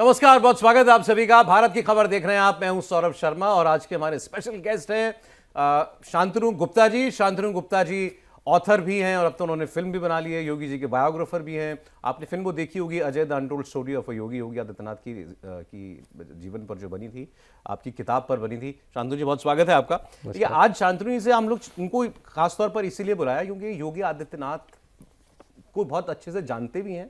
नमस्कार, बहुत स्वागत है आप सभी का। भारत की खबर देख रहे हैं आप। मैं हूं सौरभ शर्मा और आज के हमारे स्पेशल गेस्ट हैं शांतनु गुप्ता जी। शांतनु गुप्ता जी ऑथर भी हैं और अब तो उन्होंने फिल्म भी बना ली है, योगी जी के बायोग्राफर भी हैं। आपने फिल्म वो देखी होगी, Ajay the untold story of Yogi Adityanath की जीवन पर जो बनी थी, आपकी किताब पर बनी थी। शांतनु जी बहुत स्वागत है आपका। देखिए आज शांतनु जी से हम लोग उनको खासतौर पर इसीलिए बुलाया क्योंकि योगी आदित्यनाथ को बहुत अच्छे से जानते भी हैं,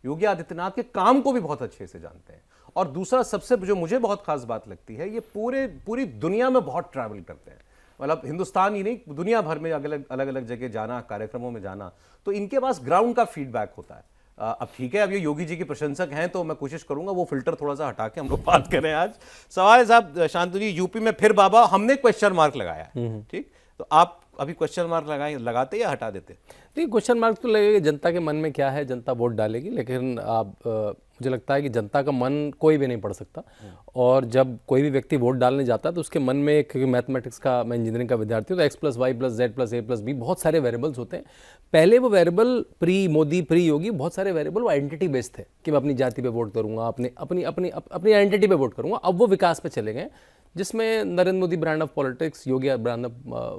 योगी आदित्यनाथ के काम को भी बहुत अच्छे से जानते हैं। और दूसरा सबसे जो मुझे बहुत खास बात लगती है, ये पूरी दुनिया में बहुत ट्रैवल करते हैं। मतलब हिंदुस्तान ही नहीं, दुनिया भर में अलग अलग जगह जाना, कार्यक्रमों में जाना, तो इनके पास ग्राउंड का फीडबैक होता है। अब ठीक है, अब ये योगी जी के प्रशंसक हैं तो मैं कोशिश करूंगा वो फिल्टर थोड़ा सा हटा के हम लोग बात करें। आज सवाल है साहब, शांतनु जी यूपी में फिर बाबा, हमने क्वेश्चन मार्क लगाया, ठीक, तो आप अभी क्वेश्चन मार्क लगाते या हटा देते? नहीं, क्वेश्चन मार्क तो लगेगा, जनता के मन में क्या है, जनता वोट डालेगी। लेकिन मुझे लगता है कि जनता का मन कोई भी नहीं पढ़ सकता। और जब कोई भी व्यक्ति वोट डालने जाता है तो उसके मन में, क्योंकि मैथमेटिक्स का, मैं इंजीनियरिंग का विद्यार्थी हूँ, तो x + y + z + a + b बहुत सारे वेरिएबल्स होते हैं। पहले वो वेरिएबल प्री मोदी प्री योगी बहुत सारे वेरिएबल वो आइडेंटिटी बेस्ड थे कि मैं अपनी जाति पे वोट करूँगा, अपनी आइडेंटिटी पे वोट करूँगा। अब वो विकास पे चले गए जिसमें Narendra Modi brand of politics, Yogi brand of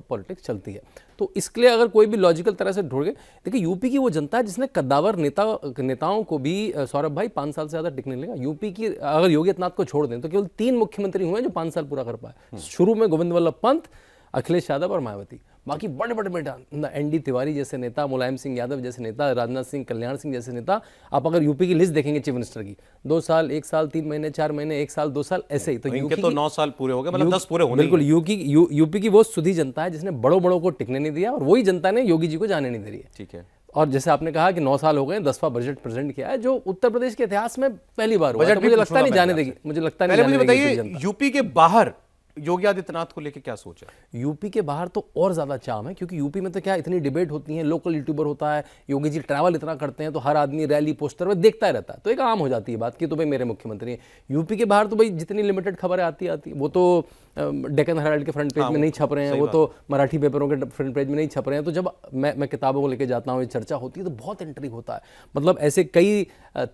politics चलती है। तो इसके लिए अगर कोई भी लॉजिकल तरह से ढूंढे, देखिए यूपी की वो जनता है जिसने कद्दावर नेताओं को भी, सौरभ भाई, 5 साल से ज़्यादा टिकने लगा। यूपी की अगर योगी आदित्यनाथ को छोड़ दें तो केवल 3 मुख्यमंत्री हुए हैं जो 5 साल पूरा कर पाए। शुरू में गोविंद वल्लभ पंत, अखिलेश यादव और मायावती। बाकी बड़े बड़े नेता, ND तिवारी जैसे नेता, मुलायम सिंह यादव जैसे नेता, राजनाथ सिंह, कल्याण सिंह जैसे नेता। आप अगर यूपी की लिस्ट देखेंगे चीफ मिनिस्टर की, 2 साल, 1 साल, 3 महीने, 4 महीने, 1 साल, 2 साल, ऐसे ही। तो इनके तो 9 साल पूरे हो गए, मतलब 10 पूरे होने। बिल्कुल, यूपी की वो सुधी जनता है जिसने बड़ों को टिकने नहीं दिया और वही जनता ने योगी जी को जाने नहीं दे रही है। ठीक है। और जैसे आपने कहा कि 9 साल हो गए, 10वां बजट प्रेजेंट किया है, जो उत्तर प्रदेश के इतिहास में पहली बार हुआ। मुझे लगता नहीं जाने देगी, मुझे लगता नहीं। मुझे बताइए, यूपी के बाहर योगी आदित्यनाथ को लेके क्या सोच है? यूपी के बाहर तो और ज्यादा चाम है, क्योंकि यूपी में तो क्या इतनी डिबेट होती है, लोकल यूट्यूबर होता है, योगी जी ट्रैवल इतना करते हैं तो हर आदमी रैली पोस्टर में देखता ही रहता है, तो एक आम हो जाती है बात कि तो भाई मेरे मुख्यमंत्री हैं। यूपी के बाहर तो भाई जितनी लिमिटेड खबरें आती वो तो डेक्कन हेराल्ड के फ्रंट पेज में नहीं छप रहे हैं, वो तो मराठी पेपरों के फ्रंट पेज में नहीं छप रहे हैं। तो जब मैं किताबों को लेकर जाता हूँ, ये चर्चा होती है तो बहुत इंटरव्यू होता है। मतलब ऐसे कई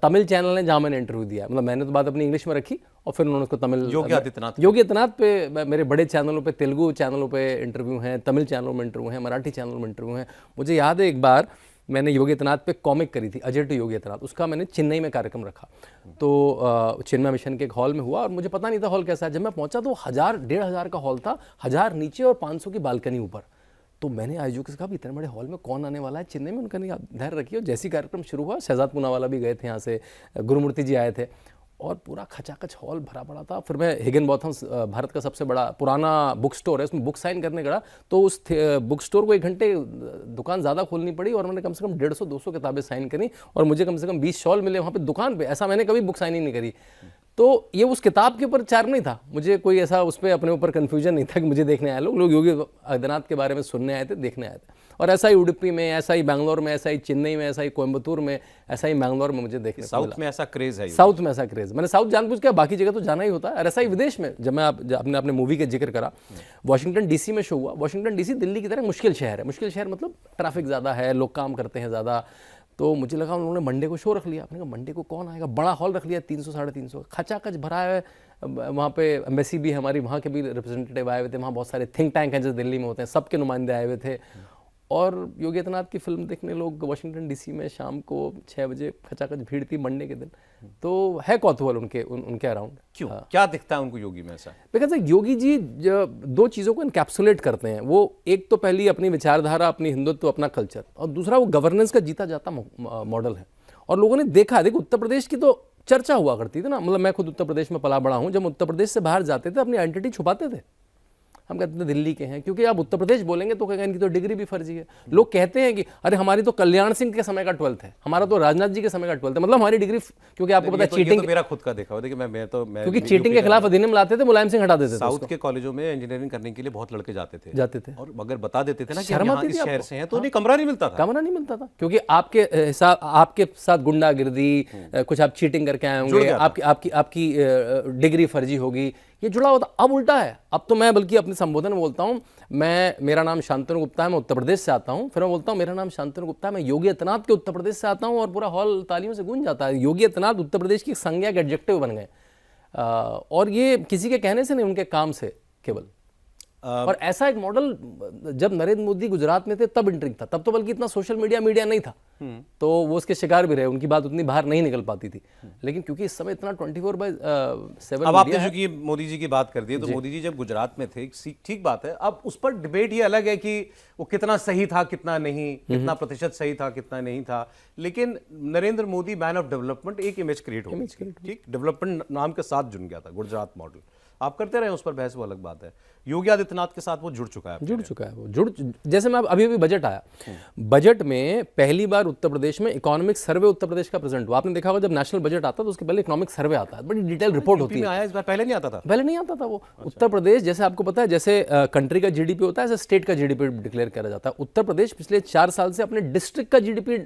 तमिल चैनल हैं जहाँ मैंने इंटरव्यू दिया, मतलब मैंने तो बात अपनी इंग्लिश में रखी और फिर उन्होंने उसको तमिल। योगी आदित्यनाथ पे मेरे बड़े चैनलों पे, तेलुगु चैनलों पे इंटरव्यू हैं, तमिल चैनलों में इंटरव्यू हैं, मराठी चैनलों में इंटरव्यू हैं। मुझे याद है एक बार मैंने योगी आदित्यनाथ पे कॉमिक करी थी, अजय टू योगी आदित्यनाथ, उसका मैंने चेन्नई में कार्यक्रम रखा। तो चिन्मय मिशन के एक हॉल में हुआ और मुझे पता नहीं था हॉल कैसा है। जब मैं पहुंचा तो 1000-1500 का हॉल था, 1000 नीचे और 500 की बालकनी ऊपर। तो मैंने आयोजक से कहा भी इतने बड़े हॉल में कौन आने वाला है चेन्नई में? उनका नहीं, धैर्य रखिए। जैसी कार्यक्रम शुरू हुआ, शहजाद पूनावाला भी गए थे यहाँ से, गुरुमूर्ति जी आए थे और पूरा खचाखच हॉल भरा पड़ा था। फिर मैं हिगनबॉथम्स, भारत का सबसे बड़ा पुराना बुक स्टोर है, उसमें बुक साइन करने गया। तो उस बुक स्टोर को 1 घंटे दुकान ज़्यादा खोलनी पड़ी और मैंने कम से कम 150-200 किताबें साइन करी और मुझे कम से कम 20 शॉल मिले वहाँ पे दुकान पे। ऐसा मैंने कभी बुक साइनिंग नहीं करी। तो ये उस किताब के ऊपर चार्म नहीं था, मुझे कोई ऐसा उस पर अपने ऊपर कन्फ्यूजन नहीं था कि मुझे देखने आए लोग योगी आदित्यनाथ के बारे में सुनने आए थे, देखने आए थे। और ऐसा ही उडुपी में, ऐसा ही बैंगलोर में, ऐसा ही चेन्नई में, ऐसा ही कोयम्बतूर में, ऐसा ही मैंगलोर में मुझे देखने। साउथ में ऐसा क्रेज है, साउथ में ऐसा क्रेज। मैंने साउथ जानबूझ के, बाकी जगह तो जाना ही होता है। और ऐसा ही विदेश में, जब मैं आपने मूवी का जिक्र करा, वाशिंगटन DC में शो हुआ। वाशिंगटन DC दिल्ली की तरह मुश्किल शहर है। मुश्किल शहर मतलब ट्रैफिक ज़्यादा है, लोग काम करते हैं ज़्यादा। तो मुझे लगा उन्होंने मंडे को शो रख लिया। आपने कहा मंडे को कौन आएगा, बड़ा हॉल रख लिया, 300-350 खचाखच भरा है। वहाँ पे एम्बेसी भी हमारी, वहाँ के भी रिप्रेजेंटेटिव आए हुए थे, वहाँ बहुत सारे थिंक टैंक हैं जो दिल्ली में होते हैं, सबके नुमाइंदे आए हुए थे। और योगी आदित्यनाथ की फिल्म देखने लोग वाशिंगटन DC में शाम को 6 बजे खचाखच भीड़ थी मंडे के दिन। तो है कौतूहल उनके अराउंड। क्यों, क्या दिखता है उनको योगी में ऐसा? बिकॉज योगी जी 2 चीज़ों को इनकैप्सुलेट करते हैं। वो एक तो पहली अपनी विचारधारा, अपनी हिंदुत्व, अपना कल्चर, और दूसरा वो गवर्नेंस का जीता जाता मॉडल है। और लोगों ने देखा, देखो उत्तर प्रदेश की तो चर्चा हुआ करती थी ना, मतलब मैं खुद उत्तर प्रदेश में पला बड़ा हूँ। जब उत्तर प्रदेश से बाहर जाते थे अपनी आइडेंटिटी छुपाते थे। हम कहते थे दिल्ली के हैं, क्योंकि आप उत्तर प्रदेश बोलेंगे तो कहेंगे इनकी तो डिग्री भी फर्जी है। लोग कहते हैं कि अरे हमारी तो कल्याण सिंह के समय का 12th है, हमारा तो राजनाथ जी के समय का 12th है, मतलब हमारी डिग्री, क्योंकि आपको पता है चीटिंग, तो मेरा खुद का देखा हुआ, देखिए मैं क्योंकि चीटिंग के खिलाफ अधिनियम लाते थे, मुलायम सिंह हटा देते थे। साउथ के कॉलेजों में इंजीनियरिंग करने के लिए बहुत लड़के जाते थे और अगर बता देते थे ना कि हम इस शहर से हैं तो उन्हें कमरा नहीं मिलता था, क्योंकि आपके साथ गुंडागिर्दी, कुछ आप चीटिंग करके आए होंगे, आपकी डिग्री फर्जी होगी, ये जुड़ा होता। अब उल्टा है, अब तो मैं बल्कि अपने संबोधन में बोलता हूँ मेरा नाम शांतनु गुप्ता है, मैं उत्तर प्रदेश से आता हूँ, फिर मैं बोलता हूँ मेरा नाम शांतनु गुप्ता है, मैं योगी आदित्यनाथ के उत्तर प्रदेश से आता हूँ, और पूरा हॉल तालियों से गूंज जाता है। योगी आदित्यनाथ उत्तर प्रदेश की संज्ञा के एडजेक्टिव बन गए, और ये किसी के कहने से नहीं, उनके काम से केवल। और ऐसा एक मॉडल जब नरेंद्र मोदी गुजरात में थे तब इंटरिंग था, तब तो बल्कि इतना सोशल मीडिया नहीं था, तो वो उसके शिकार भी रहे, उनकी बात उतनी बाहर नहीं निकल पाती थी। लेकिन क्योंकि इस समय इतना 24/7 अब आपने चूंकि मोदी जी की बात कर दी, तो मोदी जी जब गुजरात में थे, ठीक बात है, अब उस पर डिबेट ये अलग है कि वो कितना सही था कितना नहीं, कितना प्रतिशत सही था कितना नहीं था, लेकिन Narendra Modi man of development, एक इमेज क्रिएट हो गई, ठीक, डेवलपमेंट नाम के साथ जुड़ गया था गुजरात मॉडल। आप करते रहे उस पर बहस, वो अलग बात है। योगी आदित्यनाथ के साथ वो जुड़ चुका है वो जैसे मैं अभी बजट आया, बजट में पहली बार उत्तर प्रदेश में इकोनॉमिक सर्वे उत्तर प्रदेश का प्रेजेंट हुआ। आपने देखा होगा जब नेशनल बजट आता है तो उसके पहले इकोनॉमिक सर्वे आता है, बड़ी डिटेल रिपोर्ट होती है। आया इस बार, पहले नहीं आता था। पहले नहीं आता था वो। उत्तर प्रदेश, जैसे आपको पता है, जैसे कंट्री का जीडीपी होता है, ऐसे स्टेट का जीडीपी डिक्लेयर किया जाता है। उत्तर प्रदेश पिछले 4 साल से अपने डिस्ट्रिक्ट का जीडीपी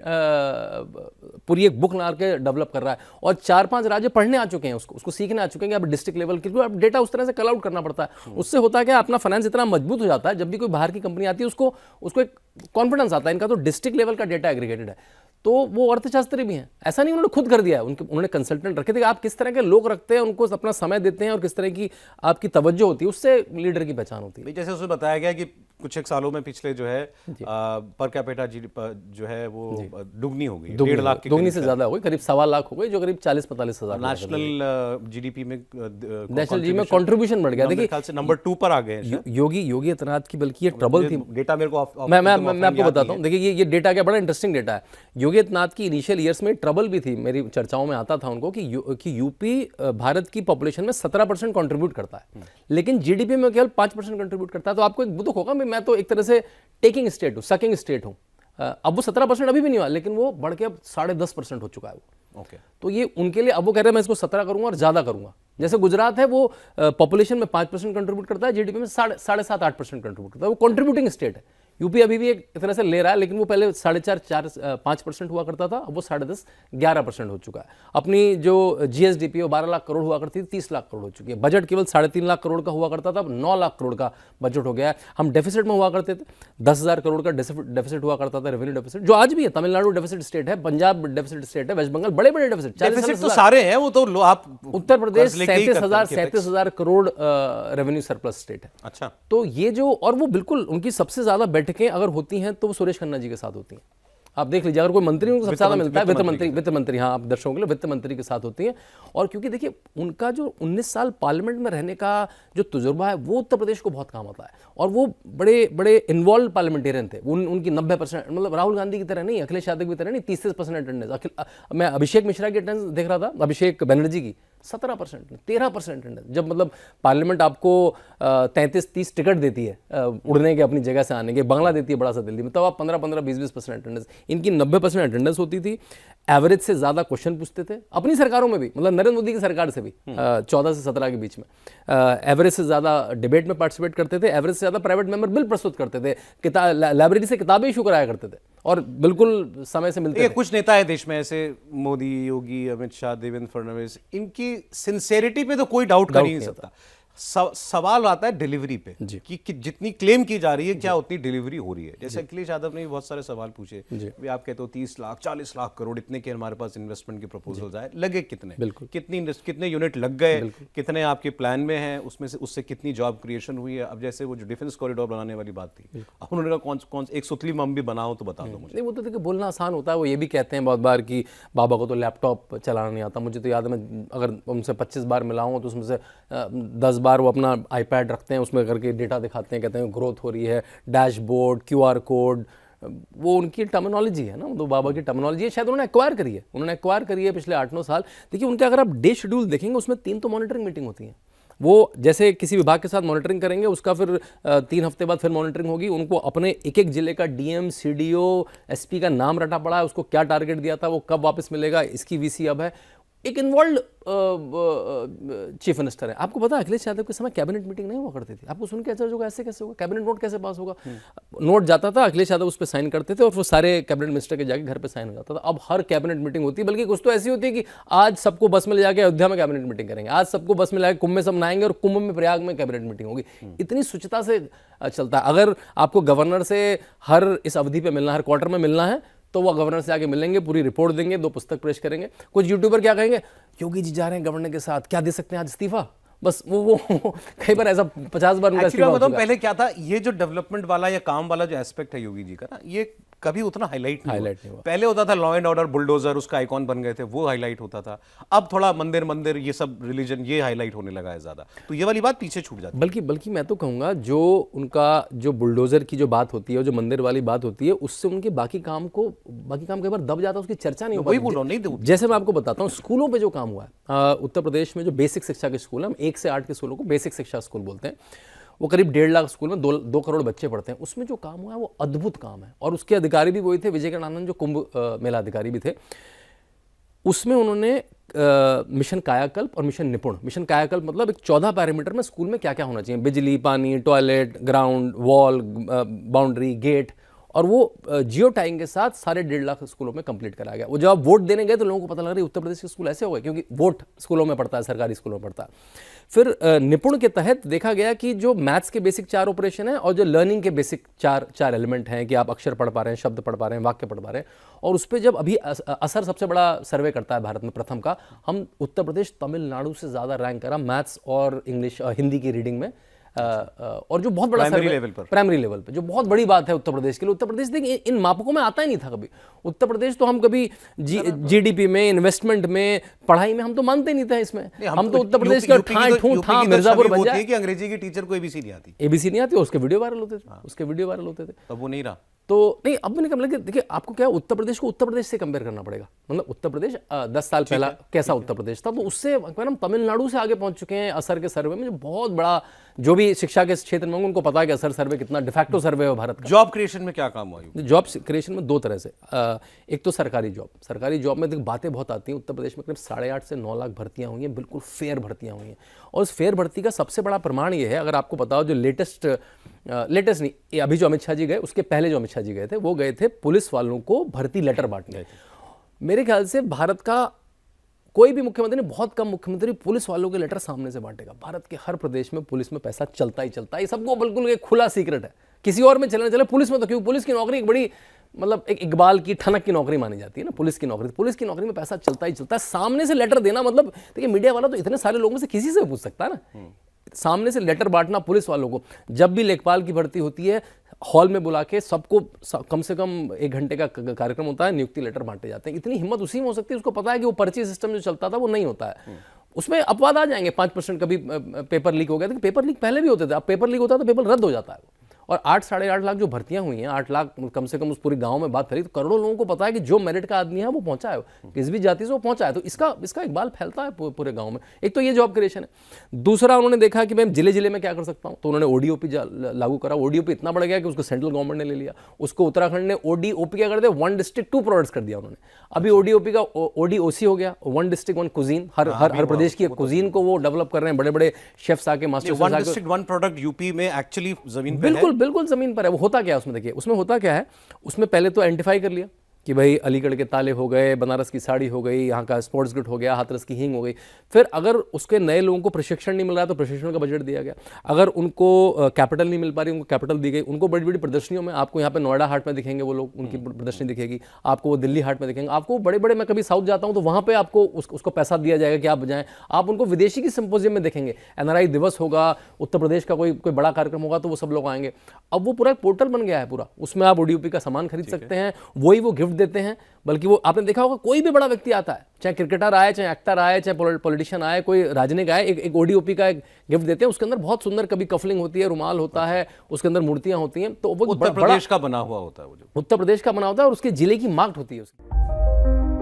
पूरी एक बुक ला के डेवलप कर रहा है, और 4-5 राज्य पढ़ने आ चुके हैं, उसको सीखने आ चुके हैं। अब डिस्ट्रिक्ट लेवल के अब डेटा उस तरह से कल आउट करना पड़ता है। उससे होता है कि अपना फाइनेंस इतना मजबूत हो जाता है, जब भी कोई बाहर की कंपनी आती है उसको एक कॉन्फिडेंस आता है, इनका तो डिस्ट्रिक्ट लेवल का डेटा एग्रीगेटेड है। तो वो अर्थशास्त्री भी हैं, ऐसा नहीं उन्होंने खुद कर दिया है, उन्होंने कंसल्टेंट रखे थे। आप किस तरह के लोग रखते हैं, उनको अपना समय देते हैं, और किस तरह की आपकी तवज्जो होती है, उससे लीडर की पहचान होती है। जैसे उसमें बताया गया कि कुछ एक सालों में पिछले जो है पर कैपिटा जो है वो दुगनी हो गई, 1.5 लाख की, दुगनी से ज्यादा हो गई, करीब 1.25 लाख हो गई, जो करीब 40-45 हज़ार। नेशनल जीडीपी में कंट्रीब्यूशन बढ़ गया। देखिए नंबर 2 पर आ गए योगी आदित्यनाथ की, बल्कि ये ट्रबल थी। डेटा मेरे को मैं आपको बताता हूँ। देखिए ये डेटा क्या बड़ा इंटरेस्टिंग डेटा है। योगी आदित्यनाथ की इनिशियल ईयर्स में ट्रबल भी थी, मेरी चर्चाओं में आता था उनको कि यूपी भारत की पॉपुलेशन में 17% कंट्रीब्यूट करता है, लेकिन जीडीपी में केवल 5% कंट्रीब्यूट करता है। तो आपको एक दुख होगा, मैं तो एक तरह से टेकिंग स्टेट हूँ, सकिंग स्टेट हूँ। अब वो 17% अभी भी नहीं हुआ, लेकिन वो बढ़ के अब 10.5% हो चुका है वो। ओके, तो ये उनके लिए अब वो कह रहे हैं मैं इसको 17 करूंगा और ज्यादा करूंगा। जैसे गुजरात है, वो पॉपुलेशन में 5% कंट्रीब्यूट करता है, जीडीपी में 7.5-8% कंट्रीब्यूट करता है, वो कंट्रीब्यूटिंग स्टेट है। यूपी अभी भी एक तरह से ले रहा है, लेकिन वो पहले 4.5-5% हुआ करता था, अब वो 10.5-11% हो चुका है। अपनी जो जीएसडीपी वो 12 लाख करोड़ हुआ करती थी, 30 लाख करोड़ हो चुकी है। बजट केवल 3.5 लाख करोड़ का हुआ करता था, अब 9 लाख करोड़ का बजट हो गया है। हम डेफिसिट में हुआ करते थे, 10,000 करोड़ का डेफिसिट हुआ करता था, रेवेन्यू डेफिसिट, जो आज भी है। तमिलनाडु डेफिसिट स्टेट है, पंजाब डेफिसिट स्टेट है, वेस्ट बंगाल बड़े बड़े डेफिसिट तो सारे हैं, वो तो आप Uttar Pradesh 37,000 crore revenue surplus state है। अच्छा, तो ये जो, और वो बिल्कुल उनकी सबसे ज्यादा बैठकें अगर होती हैं तो वो सुरेश खन्ना जी के साथ होती हैं। आप देख लीजिए, अगर कोई मंत्री उनको सबसे ज्यादा मिलता है, वित्त मंत्री, हाँ, आप दर्शकों के लिए वित्त मंत्री के साथ होती हैं। और क्योंकि देखिए उनका जो 19 साल पार्लियामेंट में रहने का जो तजुर्बा है, वो उत्तर प्रदेश को बहुत काम आता है, और वो बड़े बड़े इन्वॉल्व पार्लियामेंटेरियन थे। उनकी 90%, मतलब राहुल गांधी की तरह नहीं, अखिलेश यादव की तरह नहीं, 30% अटेंडेंस। मैं अभिषेक मिश्रा की अटेंडेंस देख रहा था, अभिषेक बनर्जी की 17%, 13% अटेंडेंस। जब मतलब पार्लियामेंट आपको 33-30 टिकट देती है उड़ने के, अपनी जगह से आने के, बंगला देती है बड़ा सा दिल्ली में, तब आप 15-15, 20-20% अटेंडेंस। इनकी 90% अटेंडेंस होती थी, एवरेज से ज्यादा क्वेश्चन पूछते थे, अपनी सरकारों में भी, मतलब नरेंद्र मोदी की सरकार से भी 14 से 17 के बीच में। एवरेज से ज्यादा डिबेट में पार्टिसिपेट करते थे, एवरेज से ज्यादा प्राइवेट मेंबर बिल प्रस्तुत करते थे, लाइब्रेरी से किताबें इशू कराया करते थे, और बिल्कुल समय से मिलते थे। कुछ नेता है देश में ऐसे, मोदी, योगी, अमित शाह, देवेंद्र फडणवीस, इनकी सिंसेरिटी पे तो कोई डाउट कर ही नहीं सकता। सवाल आता है डिलीवरी पे कि जितनी क्लेम की जा रही है, क्या उतनी डिलीवरी हो रही है। जैसे अखिलेश यादव ने भी बहुत सारे सवाल पूछे, भी आप कहते हो 30 लाख 40 लाख करोड़ इतने के हमारे पास इन्वेस्टमेंट के प्रपोजल्स आए, लगे कितने, कितने यूनिट लग गए, कितने आपके प्लान में हैं, उसमें से उससे कितनी जॉब क्रिएशन हुई है। अब जैसे वो जो डिफेंस कॉरिडोर बनाने वाली बात थी, अब उन्होंने कहा कौन एक सुतली मम भी बनाओ तो बता दो मुझे। नहीं, वो तो देखिए बोलना आसान होता है। वो ये भी कहते हैं बहुत बार कि बाबा को तो लैपटॉप चलाना नहीं आता। मुझे तो याद है, मैं अगर उनसे 25 बार मिला हूँ तो उसमें से 10 बार वो अपना आईपैड रखते हैं, उसमें करके डेटा दिखाते हैं, कहते हैं ग्रोथ हो रही है, डैशबोर्ड, QR कोड, वो उनकी टर्मिनोलॉजी है ना, तो बाबा की टर्मिनोलॉजी है, शायद उन्होंने एक्वायर करी है पिछले 8-9 साल। देखिए उनके अगर आप डे शेड्यूल देखेंगे, उसमें 3 तो मॉनिटरिंग मीटिंग होती है। वो जैसे किसी विभाग के साथ मॉनिटरिंग करेंगे, उसका फिर 3 हफ्ते बाद फिर मॉनिटरिंग होगी। उनको अपने एक जिले का DM, CDO, SP का नाम रटा पड़ा है, उसको क्या टारगेट दिया था, वो कब वापस मिलेगा, इसकी VC अब है। एक इन्वॉल्व चीफ मिनिस्टर है। आपको पता है अखिलेश यादव के समय कैबिनेट मीटिंग नहीं हुआ करती थी। आपको सुन के ऐसा होगा, ऐसे कैसे होगा, कैबिनेट नोट कैसे पास होगा? नोट जाता था, अखिलेश यादव उस पर साइन करते थे और वो सारे कैबिनेट मिनिस्टर के जाके घर पे साइन हो जाता था। अब हर कैबिनेट मीटिंग होती है, बल्कि कुछ तो ऐसी होती है कि आज सबको बस में ले जाके अयोध्या में कैबिनेट मीटिंग करेंगे, आज सबको बस में लाके कुंभ में सब नहाएंगे और कुंभ में प्रयाग में कैबिनेट मीटिंग होगी। इतनी स्वच्छता से चलता है। अगर आपको गवर्नर से हर इस अवधि पे मिलना, हर क्वार्टर में मिलना है, तो वो गवर्नर से आके मिलेंगे, पूरी रिपोर्ट देंगे, 2 पुस्तक पेश करेंगे। कुछ यूट्यूबर क्या कहेंगे, योगी जी जा रहे हैं गवर्नर के साथ, क्या दे सकते हैं आज इस्तीफा? बस वो कई बार ऐसा 50 बार उनका इस्तीफा हो चुका है। पहले क्या था, ये जो डेवलपमेंट वाला या काम वाला जो एस्पेक्ट है योगी जी का ना, ये कभी उतना हाईलाइट नहीं हुआ। पहले होता था लॉ एंड ऑर्डर, बुलडोजर, उसका आइकॉन बन गए थे, वो हाईलाइट होता था। अब थोड़ा मंदिर ये सब रिलीजन, ये हाईलाइट होने लगा है ज्यादा, तो ये वाली बात पीछे छूट जाती है। बल्कि मैं तो कहूंगा जो उनका जो बुलडोजर की जो बात होती है, जो मंदिर वाली बात होती है, उससे उनके बाकी काम कई बार दब जाता है, उसकी चर्चा नहीं हो पाती। वही बोल रहा हूं, नहीं। जैसे मैं आपको बताता हूँ, स्कूलों पे जो काम हुआ है उत्तर प्रदेश में, जो बेसिक शिक्षा के स्कूल हैं, हम 1 से 8 के स्कूलों को बेसिक शिक्षा स्कूल बोलते हैं, वो करीब 1.5 लाख स्कूल में 2 करोड़ बच्चे पढ़ते हैं। उसमें जो काम हुआ है वो अद्भुत काम है, और उसके अधिकारी भी वही थे, विजय आनंद, जो कुंभ मेला अधिकारी भी थे। उसमें उन्होंने मिशन कायाकल्प और मिशन निपुण, मिशन कायाकल्प मतलब एक 14 पैरामीटर में स्कूल में क्या क्या होना चाहिए, बिजली, पानी, toilet, ground, wall, boundary, gate, और वो जियो टैगिंग के साथ सारे 1.5 लाख स्कूलों में कंप्लीट कराया गया। वो जब आप वोट देने गए तो लोगों को पता लग रहा है उत्तर प्रदेश के स्कूल ऐसे हो गए, क्योंकि वोट स्कूलों में पड़ता है, सरकारी स्कूलों में पड़ता है। फिर निपुण के तहत देखा गया कि जो मैथ्स के बेसिक 4 ऑपरेशन है और जो लर्निंग के बेसिक 4 एलिमेंट हैं, कि आप अक्षर पढ़ पा रहे हैं, शब्द पढ़ पा रहे हैं, वाक्य पढ़ पा रहे हैं, और उस पर जब अभी असर सबसे बड़ा सर्वे करता है भारत में, प्रथम का, हम उत्तर प्रदेश तमिलनाडु से ज़्यादा रैंक करा मैथ्स और इंग्लिश, हिंदी की रीडिंग में। और जो बहुत बड़ा प्राइमरी लेवल पे जो बहुत बड़ी बात है उत्तर प्रदेश के लिए। उत्तर प्रदेश देखिए इन मापकों में आता ही नहीं था कभी। उत्तर प्रदेश तो हम कभी जीडीपी में, इन्वेस्टमेंट में, पढ़ाई में हम तो मानते नहीं थे इसमें। हम तो उत्तर प्रदेश का ठा मिर्जापुर बन जाए कि अंग्रेजी की टीचर को एबीसी नहीं आती, उसके वीडियो वायरल होते थे, तब वो नहीं रहा। तो नहीं, अब मैंने कहा देखिए आपको क्या उत्तर प्रदेश को उत्तर प्रदेश से कंपेयर करना पड़ेगा। मतलब उत्तर प्रदेश 10 साल पहला कैसा उत्तर प्रदेश था, तो उससे हम तमिलनाडु से आगे पहुंच चुके हैं असर के सर्वे में, जो बहुत बड़ा, जो भी शिक्षा के क्षेत्र में उनको पता है कि असर सर्वे कितना डिफैक्टो सर्वे है भारत का। जॉब क्रिएशन में क्या काम हुआ? जॉब क्रिएशन में 2 तरह से, एक तो सरकारी जॉब में बातें बहुत आती हैं। उत्तर प्रदेश में करीब 8.5 से 9 लाख भर्तियां हुई हैं, बिल्कुल फेयर भर्तियां हुई हैं। और उस फेयर भर्ती का सबसे बड़ा प्रमाण ये है, अगर आपको पता हो, जो लेटेस्ट नहीं, अभी जो अमित शाह जी गए, उसके पहले जो अमित शाह जी गए थे, वो गए थे पुलिस वालों को भर्ती लेटर बांटने। मेरे ख्याल से भारत का कोई भी मुख्यमंत्री ने, बहुत कम मुख्यमंत्री पुलिस वालों के लेटर सामने से बांटेगा। भारत के हर प्रदेश में पुलिस में पैसा चलता ही चलता है, ये सबको बिल्कुल एक खुला सीक्रेट है। किसी और में चले पुलिस में तो क्यों, पुलिस की नौकरी एक बड़ी, मतलब एक इकबाल की, ठनक की नौकरी मानी जाती है ना पुलिस की नौकरी में पैसा चलता ही चलता है। सामने से लेटर देना, मतलब देखिए मीडिया वाला तो इतने सारे लोगों में से किसी से पूछ सकता है ना, सामने से लेटर बांटना पुलिस वालों को। जब भी लेखपाल की भर्ती होती है, हॉल में बुला के सबको कम से कम 1 घंटे का कार्यक्रम होता है, नियुक्ति लेटर बांटे जाते हैं। इतनी हिम्मत उसी में हो सकती है, उसको पता है कि वो पर्ची सिस्टम जो चलता था वो नहीं होता है। उसमें अपवाद आ जाएंगे, 5% कभी पेपर लीक हो गया था, पेपर लीक पहले भी होते थे, अब पेपर लीक होता है तो पेपर रद्द हो जाता है। और 8 साढ़े 8 लाख जो भर्तियां हुई हैं, 8 लाख कम से कम उस पूरे गांव में बात फैली, तो करोड़ों लोगों को पता है कि जो मेरिट का आदमी है वो पहुंचा है, किस भी जाति से वो पहुंचा है। तो इसका इकबाल फैलता है पूरे गांव में। एक तो ये जॉब क्रिएशन है। दूसरा, उन्होंने देखा कि मैं जिले जिले में क्या कर सकता हूं, तो उन्होंने ओडीओपी लागू करा। ओडीओपी इतना बढ़ गया कि उसको सेंट्रल गवर्नमेंट ने ले लिया। उसको उत्तराखंड ने ओडीओपी क्या कर दिया, 1 डिस्ट्रिक्ट 2 प्रोडक्ट्स कर दिया उन्होंने। अभी ओडीओपी का ओडीओसी हो गया, 1 डिस्ट्रिक्ट 1 कुजीन। हर प्रदेश की कुजीन को वो डेवलप कर रहे हैं, बड़े बड़े शेफ्स आके, मास्टर 1 डिस्ट्रिक्ट 1 प्रोडक्ट यूपी में एक्चुअली जमीन पे बिल्कुल जमीन पर है। होता क्या है उसमें, देखिए उसमें होता क्या है, उसमें पहले तो आइडेंटिफाई कर लिया कि भाई अलीगढ़ के ताले हो गए, बनारस की साड़ी हो गई, यहाँ का स्पोर्ट्स गिफ्ट हो गया, हाथरस की हींग हो गई। फिर अगर उसके नए लोगों को प्रशिक्षण नहीं मिल रहा है तो प्रशिक्षण का बजट दिया गया। अगर उनको कैपिटल नहीं मिल पा रही, उनको कैपिटल दी गई। उनको बड़ी बड़ी प्रदर्शनियों में, आपको यहाँ पे नोएडा हाट में दिखेंगे वो लोग, उनकी प्रदर्शनी दिखेगी। आपको वो दिल्ली हाट में दिखेंगे। आपको बड़े बड़े, मैं कभी साउथ जाता हूँ तो वहाँ पे आपको उसको पैसा दिया जाएगा कि आप जाएँ। आप उनको विदेशी की सिंपोजियम में देखेंगे, एनआरआई दिवस होगा, उत्तर प्रदेश का कोई बड़ा कार्यक्रम होगा तो वो सब लोग आएंगे। अब वो पूरा पोर्टल बन गया है पूरा, उसमें आप ओडीओपी का सामान खरीद सकते हैं, वही वो गिफ्ट देते हैं। बल्कि वो आपने देखा होगा, कोई भी बड़ा व्यक्ति आता है, चाहे क्रिकेटर आए, चाहे एक्टर आए, चाहे पॉलिटिशियन आए, कोई राजनीतिक आए, एक ओडीओपी का एक गिफ्ट देते हैं। उसके अंदर बहुत सुंदर कभी कफलिंग होती है, रुमाल होता है, उसके अंदर मूर्तियां होती हैं। तो वो उत्तर प्रदेश का बना हुआ होता है, उत्तर प्रदेश का बना होता है और उसके जिले की मार्क होती है उसकी।